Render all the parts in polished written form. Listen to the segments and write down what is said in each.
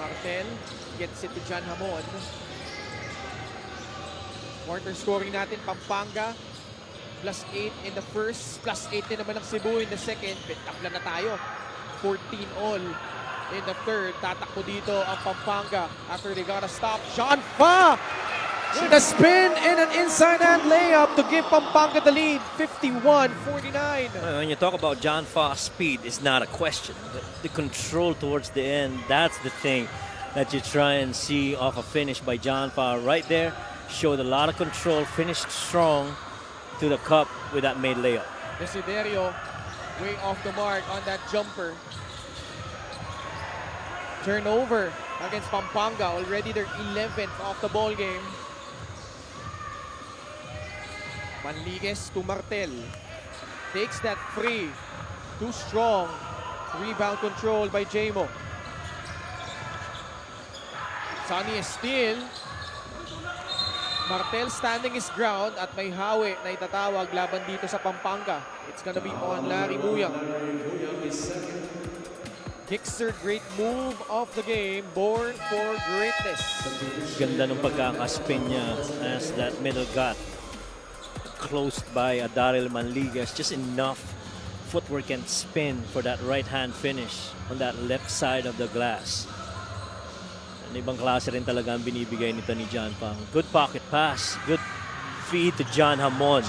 Martel gets it to John Hamon. Quarter scoring natin, Pampanga. +8 in the first, +8 din naman ng Cebu in the second. Tabla na tayo. 14 all in the third. Tatakbo dito ang Pampanga after they got a stop. John Fa with a spin and an inside-hand layup to give Pampanga the lead. 51-49. When you talk about John Fa's speed, it's not a question. The control towards the end, that's the thing that you try and see off a finish by John Fa. Right there, showed a lot of control, finished strong to the cup with that made layup. Desiderio way off the mark on that jumper. Turnover against Pampanga. Already their 11th off the ball game. Manligues to Martel. Takes that free. Too strong. Rebound control by Jamo. Sonny is still. Martel standing his ground at may hawi na itatawag laban dito sa Pampanga. It's gonna be on Larry Muyang. Hickser, great move of the game, born for greatness. Ganda ng pagkakaspin niya as that middle got closed by Daryl Manligues. Just enough footwork and spin for that right-hand finish on that left side of the glass. Ibang klase rin talaga ang binibigay nito ni John Pang. Good pocket pass. Good feed to John Hamon.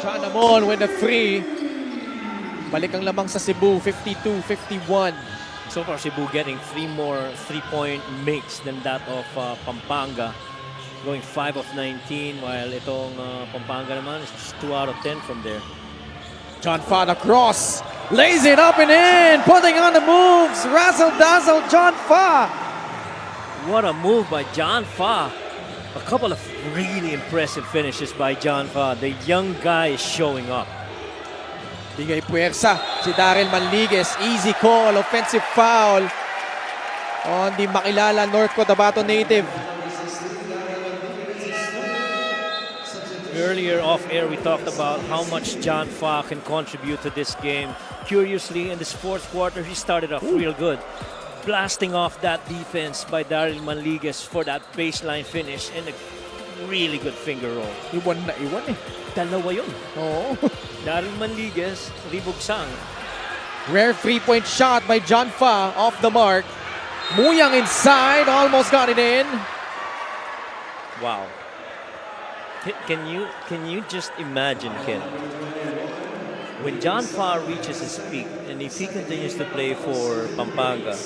John Hamon with the free. Balik ang lamang sa Cebu, 52-51. So far, Cebu getting 3 more 3-point makes than that of Pampanga. Going 5 of 19, while itong Pampanga naman is just 2 out of 10 from there. John Fa cross. Lays it up and in. Putting on the moves. Razzle-dazzle John Fa. What a move by John Fa. A couple of really impressive finishes by John Fa. The young guy is showing up. Bigay puwersa si Daryl Manligues. Easy call, offensive foul on the makilala North Cotabato native. Earlier off air, we talked about how much John Fa can contribute to this game. Curiously, in this fourth quarter, he started off real good. Blasting off that defense by Daryl Manligues for that baseline finish and a really good finger roll. Iwan na iwan eh. Dalawa yun. Oo. Daryl Manligues, ribugsang. Rare 3-point shot by John Fa off the mark. Muyang inside, almost got it in. Wow. Can you just imagine, Ken? When John Fa reaches his peak and if he continues to play for Pampanga,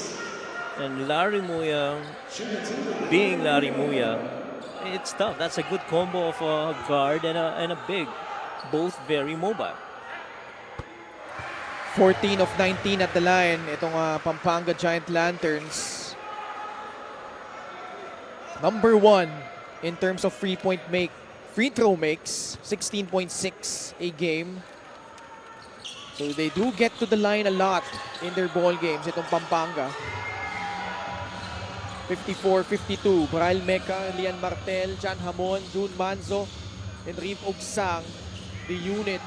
and Larry Muyang, being Larry Muyang, it's tough. That's a good combo of a guard and a big. Both very mobile. 14 of 19 at the line. Itong Pampanga Giant Lanterns. Number 1 in terms of free throw makes. 16.6 a game. So they do get to the line a lot in their ball games. Itong Pampanga. 54-52. Braille Meca, Lian Martel, John Hamon, June Manzo, and Reem Ogsang, the unit.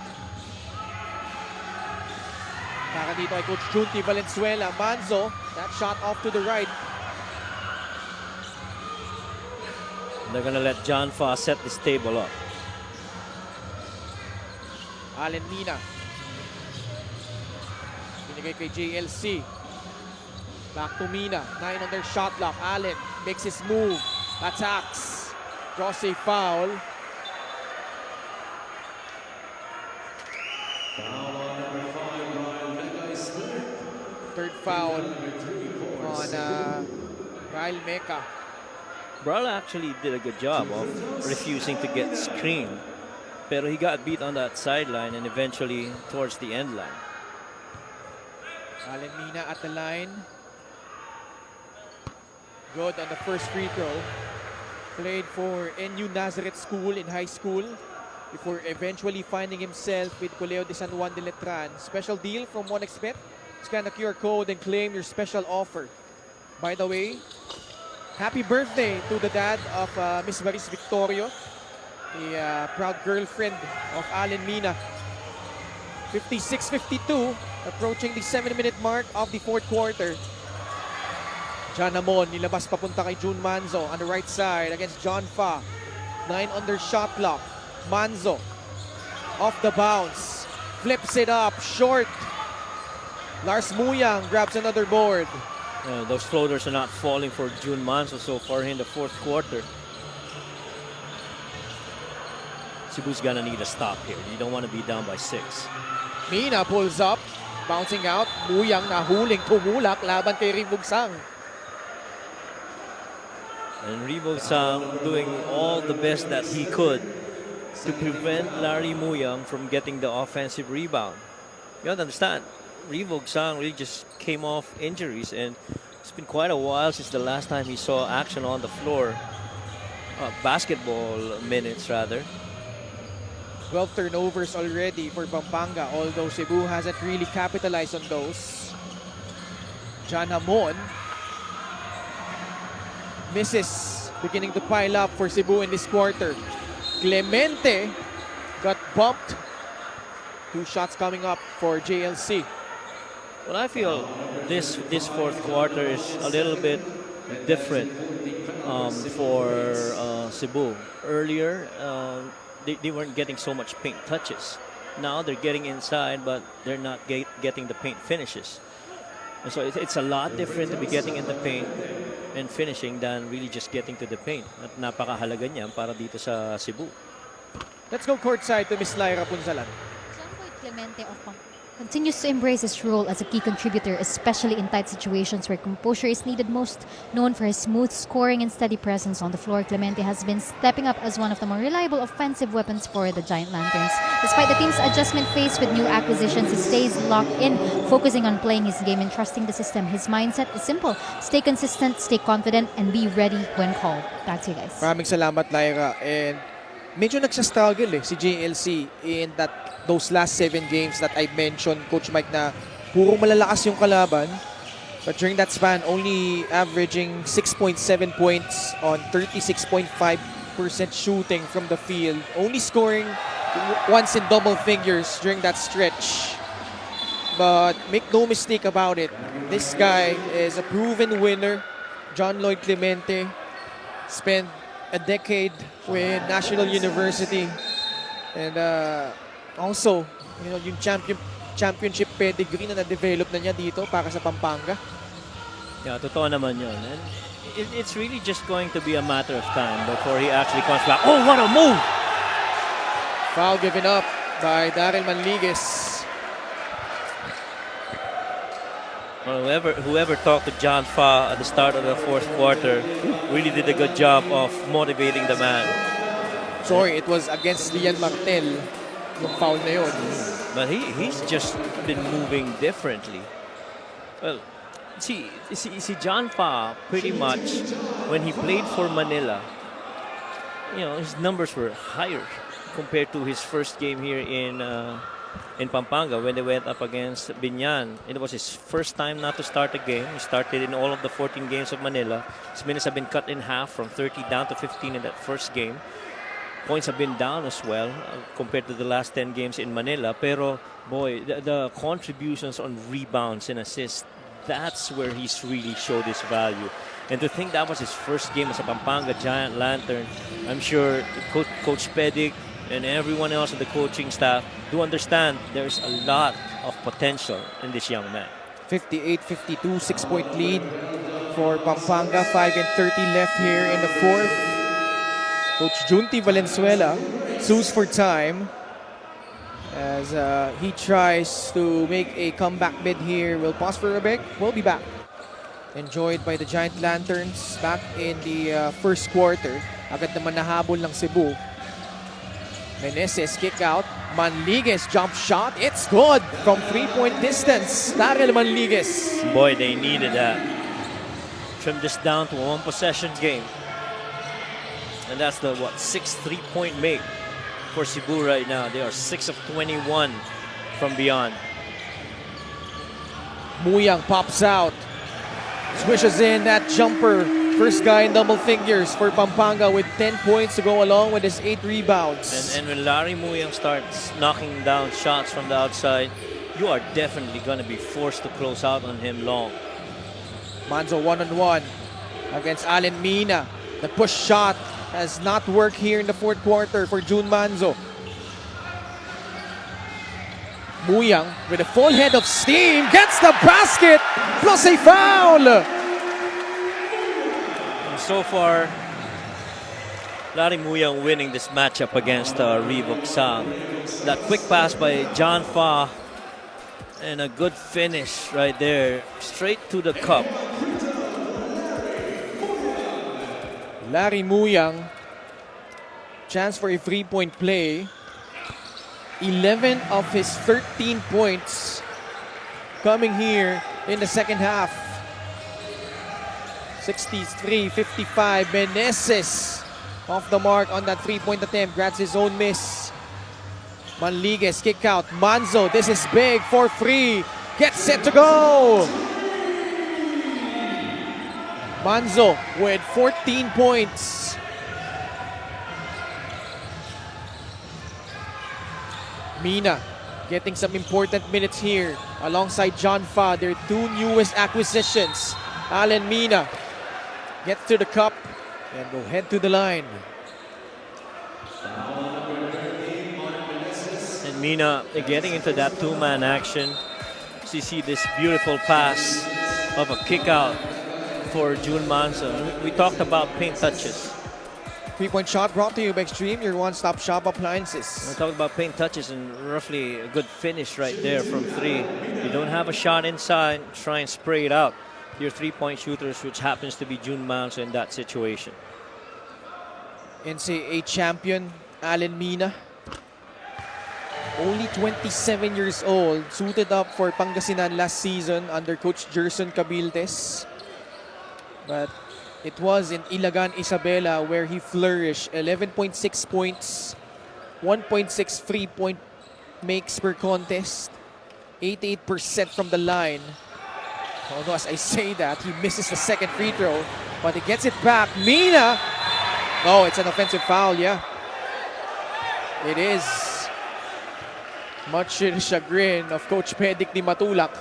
Para dito kay Coach Junti Valenzuela. Manzo, that shot off to the right. They're gonna let John Fa set this table up. Allen Mina. Binigay kay JLC. Back to Mina. 9 on their shot clock. Allen makes his move. Attacks. Draws a foul. Third foul on Braille Meca. Braille actually did a good job of refusing to get screened. Pero he got beat on that sideline and eventually towards the end line. Allen Mina at the line. Good on the first free throw. Played for NU Nazareth School in high school before eventually finding himself with Colegio de San Juan de Letran. Special deal from 1xBet. Scan the QR code and claim your special offer. By the way, happy birthday to the dad of Miss Maris Victorio, the proud girlfriend of Allen Mina. 56-52, approaching the 7-minute mark of the fourth quarter. John Amon, nilabas papunta kay June Manzo on the right side against John Fa. 9 under shot clock. Manzo, off the bounce, flips it up, short. Lars Muyang grabs another board. Those floaters are not falling for June Manso so far in the fourth quarter. Cebu's gonna need a stop here. You don't want to be down by 6. Mina pulls up, bouncing out. Muyang nahuling, tumulak laban kay Rimbugsang. And Rimbugsang doing all the best that he could to prevent Larry Muyang from getting the offensive rebound. You have to understand, Rimbugsang really just came off injuries, and it's been quite a while since the last time he saw action on the floor. Basketball minutes, rather. 12 turnovers already for Pampanga, although Cebu hasn't really capitalized on those. John Hamon misses, beginning to pile up for Cebu in this quarter. Clemente got bumped. 2 shots coming up for JLC. Well, I feel this fourth quarter is a little bit different for Cebu. Earlier, they weren't getting so much paint touches. Now they're getting inside, but they're not getting the paint finishes. And so it's a lot different to be getting in the paint and finishing than really just getting to the paint. At napakahalaga niyan para dito sa Cebu. Let's go courtside to Miss Lyra Punzalan. Clemente of Pampanga continues to embrace his role as a key contributor, especially in tight situations where composure is needed most. Known for his smooth scoring and steady presence on the floor, Clemente has been stepping up as one of the more reliable offensive weapons for the Giant Lanterns. Despite the team's adjustment phase with new acquisitions, he stays locked in, focusing on playing his game and trusting the system. His mindset is simple: stay consistent, stay confident, and be ready when called. Back to you guys. Maraming salamat, Lyra. And medyo nagsa-struggle si JLC in those last 7 games that I mentioned, Coach Mike, na puro malalakas yung kalaban. But during that span, only averaging 6.7 points on 36.5% shooting from the field. Only scoring once in double figures during that stretch. But make no mistake about it, this guy is a proven winner. John Lloyd Clemente spent a decade with National University. And also, yung championship pedigree na na-develop na niya dito para sa Pampanga. Yeah, totoo naman yun. And it's really just going to be a matter of time before he actually comes back. Oh, what a move! Foul given up by Daryl Manligues. Well, whoever talked to John Fa at the start of the fourth quarter really did a good job of motivating the man. Sorry, it was against Lian Martel. Yung foul na yun. But he's just been moving differently. Well, see John Fa, pretty much when he played for Manila, his numbers were higher compared to his first game here in Pampanga when they went up against Binyan. It was his first time not to start a game. He started in all of the 14 games of Manila. His minutes have been cut in half from 30 down to 15 in that first game. Points have been down as well compared to the last 10 games in Manila. Pero, boy, the contributions on rebounds and assists, that's where he's really showed his value. And to think that was his first game as a Pampanga Giant Lantern, I'm sure Coach Pedic and everyone else in the coaching staff do understand there's a lot of potential in this young man. 58-52, 6-point lead for Pampanga. 5:30 left here in the fourth. Coach Junti Valenzuela sues for time as he tries to make a comeback bid here. We'll pause for a break. We'll be back. Enjoyed by the Giant Lanterns back in the first quarter. Agad naman nahabol ng Cebu. Meneses kick out. Manligues jump shot. It's good from 3-point distance. Daryl Manligues. Boy, they needed that. Trim this down to a 1-possession game. And that's the 6th 3-point make for Cebu right now. They are 6 of 21 from beyond. Muyang pops out. Swishes in that jumper. First guy in double figures for Pampanga with 10 points to go along with his 8 rebounds. And when Larry Muyang starts knocking down shots from the outside, you are definitely going to be forced to close out on him long. Manzo one-on-one against Allen Mina. The push shot has not worked here in the fourth quarter for June Manzo. Muyang with a full head of steam gets the basket plus a foul. And so far, Larry Muyang winning this matchup against Reebok Sang. That quick pass by John Fa and a good finish right there, straight to the cup. Larry Muyang, chance for a three-point play. 11 of his 13 points coming here in the second half. 63-55. Meneses off the mark on that three-point attempt. Grabs his own miss. Manliguez kick out. Manzo, this is big for three. Gets set to go. Manzo with 14 points. Mina getting some important minutes here alongside John Fa, their two newest acquisitions. Allen Mina gets to the cup and will head to the line. And Mina getting into that two-man action. So you see this beautiful pass of a kick out for June Manzo. We talked about paint touches. Three-point shot brought to you by Extreme, your one-stop shop appliances. We talked about paint touches and roughly a good finish right there from three. You don't have a shot inside, try and spray it out. Your three-point shooters, which happens to be June Manzo in that situation. NCAA champion Allen Mina, only 27 years old, suited up for Pangasinan last season under Coach Gerson Cabildes. But it was in Ilagan, Isabela where he flourished. 11.6 points, 1.6 3-point makes per contest, 88% from the line. Although as I say that, he misses the second free throw, but he gets it back. Mina! Oh, it's an offensive foul, yeah. It is. Much to the chagrin of Coach Pedic Di Matulak.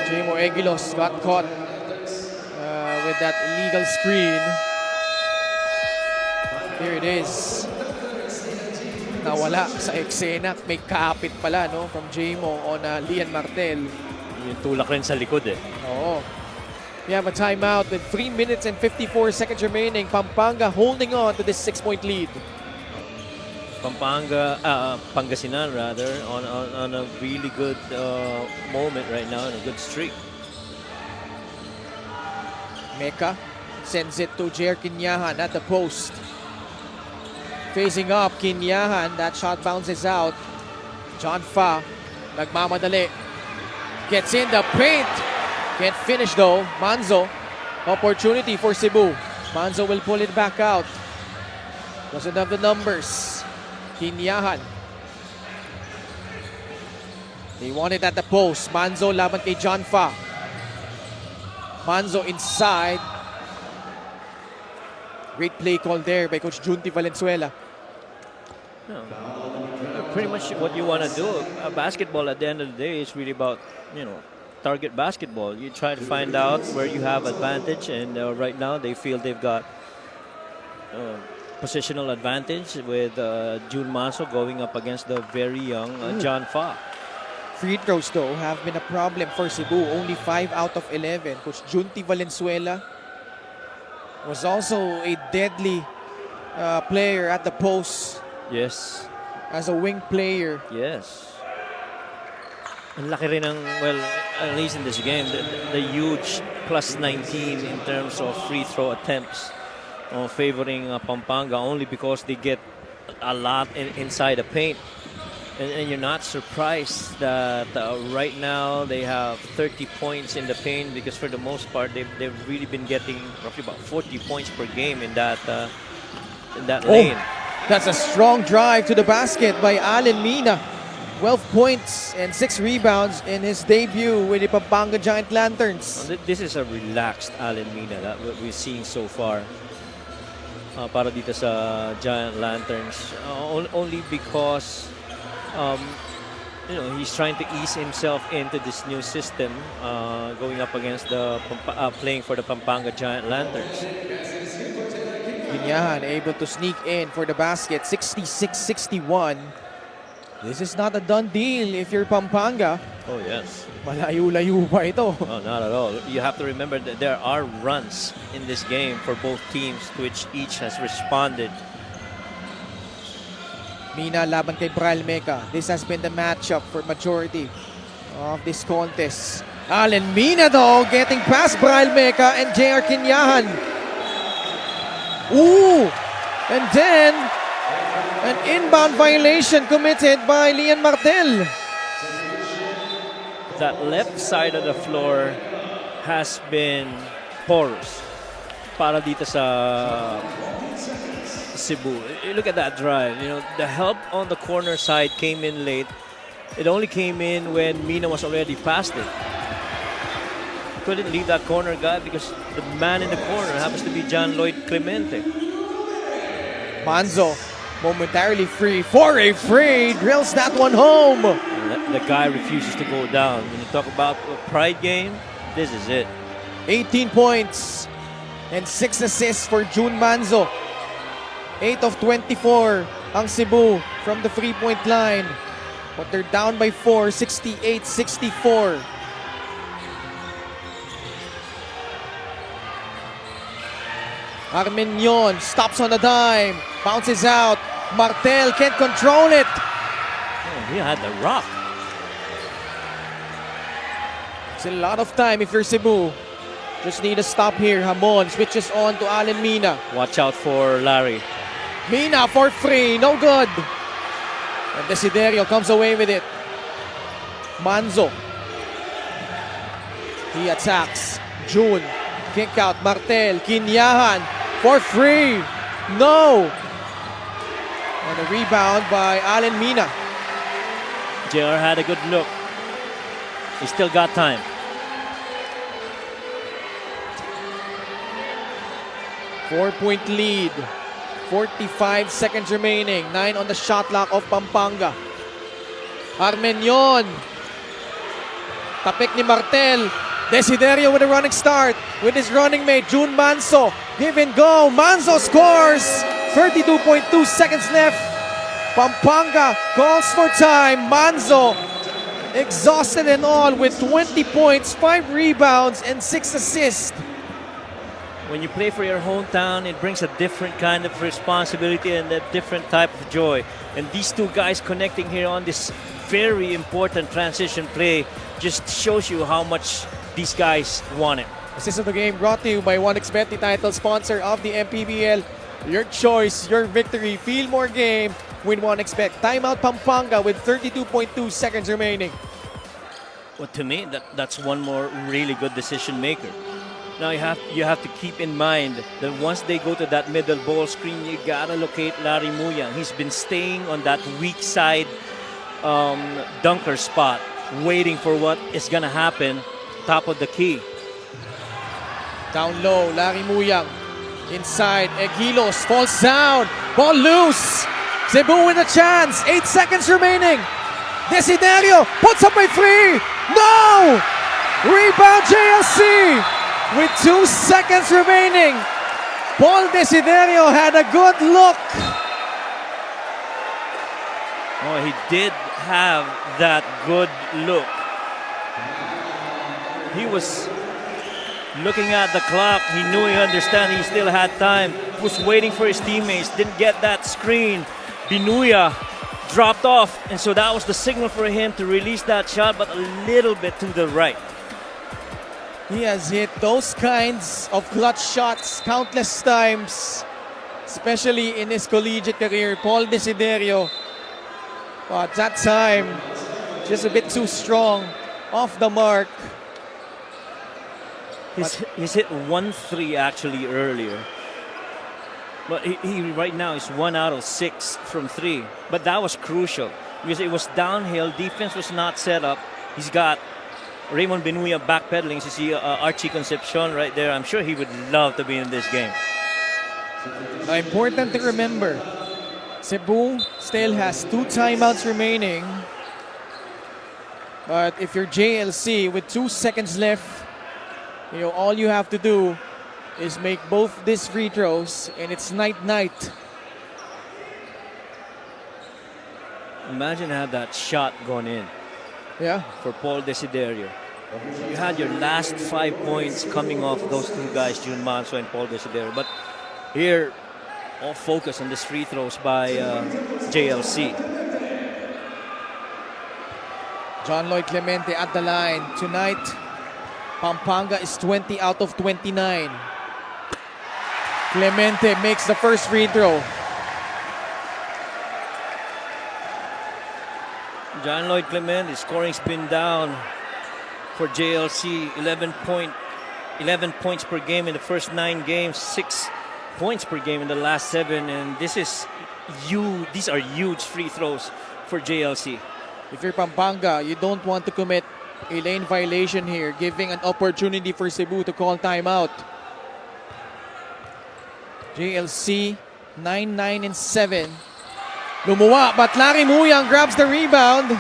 Jamo Eguilos got caught with that illegal screen. Here it is. Nawala sa eksena. May kapit pala, no, from Jamo on Lian Martel. Yung tulak rin sa likod eh. Oo. We have a timeout with 3 minutes and 54 seconds remaining. Pampanga holding on to this 6-point lead. Pangasinan rather, on a really good moment right now, and a good streak. Mecca sends it to Jer Quinyahan at the post. Facing up, Quinyahan. That shot bounces out. John Fa, nagmamadali. Gets in the paint. Can't finish though. Manzo, opportunity for Cebu. Manzo will pull it back out. Doesn't have the numbers. Quinyahan. They want it at the post. Manzo laban kay John Fa. Manzo inside. Great play call there by Coach Junti Valenzuela. No. Pretty much what you want to do. Basketball at the end of the day is really about, target basketball. You try to find out where you have advantage, and right now they feel they've got positional advantage with June Manzo going up against the very young John Fa. Free throws though have been a problem for Cebu. Only 5 out of 11. Coach Junti Valenzuela was also a deadly player at the post. Yes. As a wing player. Yes. Ang laki rin ng, well, at least in this game, the huge plus 19 in terms of free throw attempts favoring Pampanga, only because they get a lot inside the paint. And you're not surprised that right now they have 30 points in the paint, because for the most part they've really been getting roughly about 40 points per game in that lane. That's a strong drive to the basket by Allen Mina. 12 points and 6 rebounds in his debut with the Pampanga Giant Lanterns. This is a relaxed Allen Mina that we've seen so far para dito sa Giant Lanterns. Only because he's trying to ease himself into this new system, going up against the playing for the Pampanga Giant Lanterns. Ginyahan able to sneak in for the basket, 66-61. This is not a done deal if you're Pampanga. Oh yes. Malayo-layo pa ito. Oh, not at all. You have to remember that there are runs in this game for both teams, to which each has responded. Mina laban kay Bral Meca. This has been the matchup for majority of this contest. Allen Mina though getting past Bral Meca and JR Kinyahan. Ooh! And then an inbound violation committed by Lian Martel. That left side of the floor has been porous para dito sa Cebu. Look at that drive. The help on the corner side came in late. It only came in when Mina was already past it. Couldn't leave that corner guy because the man in the corner happens to be John Lloyd Clemente. Manzo momentarily free. For a free, drills that one home. The guy refuses to go down. When you talk about a pride game, this is it. 18 points and 6 assists for June Manzo. 8 of 24 ang Cebu from the three-point line. But they're down by 4, 68-64. Armenion stops on a dime. Bounces out. Martel can't control it. Oh, he had the rock. It's a lot of time if you're Cebu. Just need a stop here. Hamon switches on to Allen Mina. Watch out for Larry. Mina for free. No good. And Desiderio comes away with it. Manzo. He attacks. June. Kick out. Martel. Kinyahan for free. No. And a rebound by Allen Mina. JR had a good look. He still got time. Four-point lead. 45 seconds remaining. 9 on the shot clock of Pampanga. Armenion. Tapik ni Martel. Desiderio with a running start with his running mate, June Manzo. Give and go. Manzo scores. 32.2 seconds left. Pampanga calls for time. Manzo exhausted and all with 20 points, 5 rebounds, and 6 assists. When you play for your hometown, it brings a different kind of responsibility and a different type of joy. And these two guys connecting here on this very important transition play just shows you how much these guys want it. Assist of the game brought to you by 1xBet, the title sponsor of the Mpbl. Your choice, your victory. Feel more game. Win 1xBet. Timeout Pampanga with 32.2 seconds remaining. Well, to me, that's one more really good decision maker. Now you have to keep in mind that once they go to that middle ball screen, you gotta locate Larry Muyang. He's been staying on that weak side dunker spot, waiting for what is gonna happen top of the key. Down low, Larry Muyang. Inside, Egilos falls down. Ball loose. Cebu with a chance. 8 seconds remaining. Desiderio puts up a three. No! Rebound JLC with 2 seconds remaining. Paul Desiderio had a good look. Oh, he did have that good look. He was looking at the clock. He knew he still had time. Was waiting for his teammates. Didn't get that screen. Binuya dropped off, and so that was the signal for him to release that shot, but a little bit to the right. He has hit those kinds of clutch shots countless times, especially in his collegiate career. Paul Desiderio, but that time, just a bit too strong, off the mark. He's hit 1-3 actually earlier. But he right now is 1 out of 6 from 3. But that was crucial because it was downhill. Defense was not set up. He's got Raymond Binuya backpedaling. You see Archie Concepcion right there. I'm sure he would love to be in this game. Important to remember, Cebu still has 2 timeouts remaining. But if you're JLC with 2 seconds left, all you have to do is make both these free throws and it's night-night. Imagine had that shot gone in Yeah. for Paul Desiderio. You had your last 5 points coming off those two guys, Jun Manso and Paul Desiderio. But here, all focus on these free throws by JLC. John Lloyd Clemente at the line. Tonight, Pampanga is 20 out of 29. Clemente makes the first free throw. John Lloyd Clemente, scoring's been down for JLC. 11 points per game in the first 9 games, 6 points per game in the last 7, and these are huge free throws for JLC. If you're Pampanga, you don't want to commit a lane violation here, giving an opportunity for Cebu to call timeout. JLC 9-9-7. Lumuwa, but Larry Muyang grabs the rebound,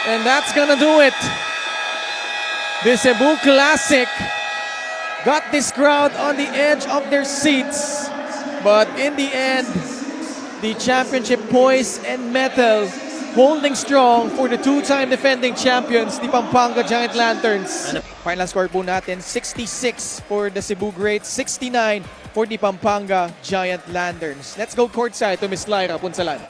and that's gonna do it. The Cebu Classic got this crowd on the edge of their seats, but in the end, the championship poise and metal holding strong for the 2-time defending champions, the Pampanga Giant Lanterns. Final score po natin, 66 for the Cebu Greats, 69 for the Pampanga Giant Lanterns. Let's go courtside to Miss Lyra Punsalan.